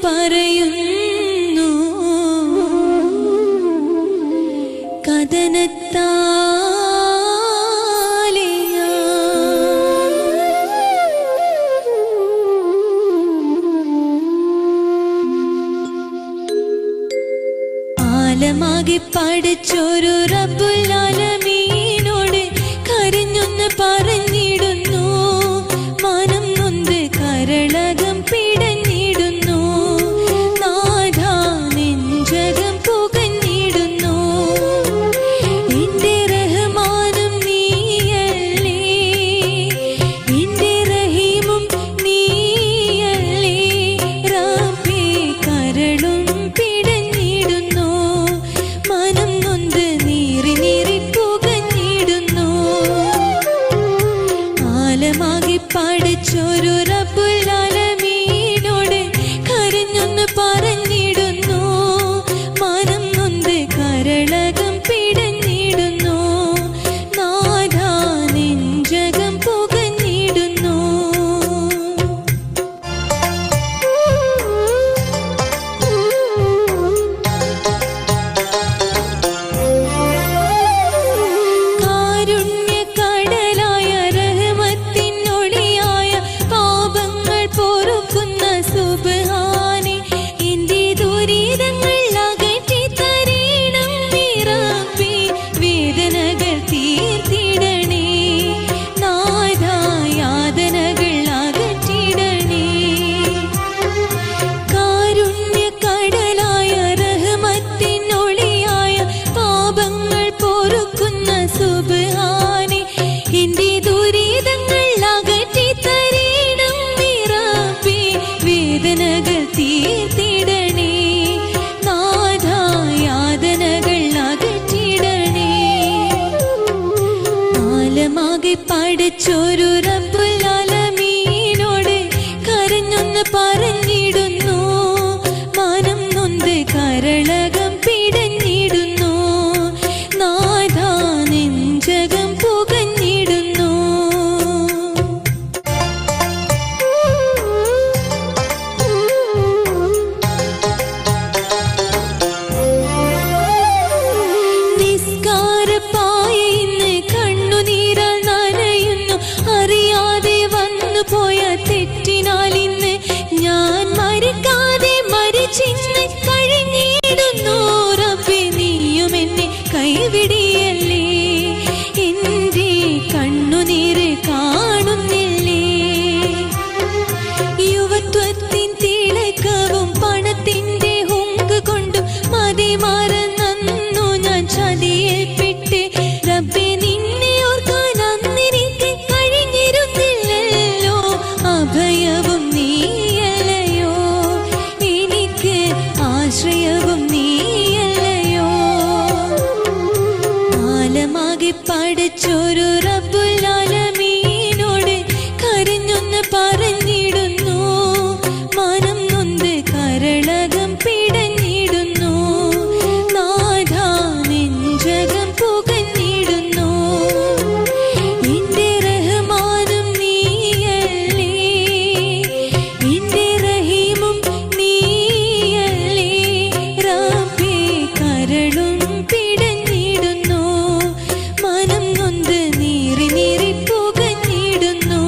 പറയുന്നു കഥനത്താലെ ആലമാകെ പഠിച്ചൊരു റബ്ബുൽ ആലമീനോട് കരഞ്ഞൊന്ന് പറഞ്ഞിടുന്നു മനം നൊന്ത് കരളകം പിടഞ്ഞിടുന്നു നാഥാ നെഞ്ചകം പുകഞ്ഞിടുന്നു എന്റെ റഹ്മാനും നീയല്ലേ എന്റെ റഹീമും നീയല്ലേ റബ്ബേ കരളും പിടഞ്ഞിടുന്നു മനം നൊന്ത് നീറി നീറി പുകഞ്ഞിടുന്നു ആലമാകെ പഠിച്ചൊരു റബ്ബുൽ ആലമീനോട് കരഞ്ഞൊന്ന് പറഞ്ഞിടുന്നു മനം നൊന്ത് കരളകം പിടഞ്ഞിടുന്നു നാഥാ നെഞ്ചകം പുകഞ്ഞിടുന്നു കാരുണ്യക്കടലായ റഹ്മത്തിനൊളിയായ പാപങ്ങൾ പൊറുക്കുന്ന സുബ്ഹാനേ എന്റെ ദുരിതങ്ങൾ അകറ്റി തരണം നീ റബ്ബേ വേദനകൾ തീർത്തിടണേ നാഥാ യാതനകൾ അകറ്റിടണേ കാരുണ്യക്കടലായ റഹ്മത്തിനൊളിയായ പാപങ്ങൾ പൊറുക്കുന്ന സുബ്ഹാനേ എന്റെ ദുരിതങ്ങൾ അകറ്റി തരണം നീ റബ്ബേ വേദനകൾ തീർത്തിടണേ നാഥാ യാതനകൾ അകറ്റിടണേ ആലമാകെ പഠിച്ചൊരു റബ്ബുൽ ആലമീനോട് കരഞ്ഞൊന്ന് പറഞ്ഞിടുന്നു മനം നൊന്ത് കരളകം പിടഞ്ഞിടുന്നു നാഥാ നെഞ്ചകം പുകഞ്ഞിടുന്നു നിസ്കാരപ്പായയിന്ന് കണ്ണുനീരാൽ നനയുന്നു അറിയാതെ വന്നു പോയ തെറ്റിനാൽ ഇന്ന് ഞാൻ മരിക്കാതെ മരിച്ചിന്ന് കഴിഞ്ഞിടുന്നു റബ്ബേ നീയും എന്നെ കൈവിടിയല്ലേ എന്റെ കണ്ണുനീര് കാണുന്നില്ലേ യുവത്വത്തിൻ തിളക്കവും പണത്തിന്റെ ഹുങ്ക് കൊണ്ടും മതിമറന്നു ഞാൻ ചതിയിൽപ്പെട്ട് റബ്ബേ നിന്നെ ഓർക്കാൻ അന്നെനിക്ക് കഴിഞ്ഞിരുന്നില്ലല്ലോ അഭയവും നീയല്ലയോ എനിക്ക് ആശ്രയവും നീയല്ലയോ ആലമാകെ പഠിച്ചൊരു റബ്ബുൽ ആലമീനോട് കരഞ്ഞൊന്ന് പറഞ്ഞിടുന്നു മനം നൊന്ത് കരളകം പിടഞ്ഞിടുന്നു നാഥാ നെഞ്ചകം പുകഞ്ഞിടുന്നു എന്റെ റഹ്മാനും നീയല്ലേ എന്റെ റഹീമും നീയല്ലേ റബ്ബേ കരളും പിടഞ്ഞിടുന്നു മനം നൊന്ത് നീറി നീറി പുകഞ്ഞിടുന്നു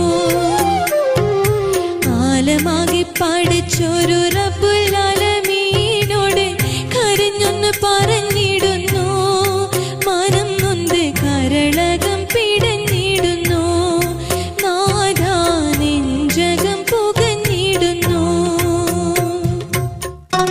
ആലമാകെ പഠിച്ചൊരു റബ്ബുൽ ആലമീൻ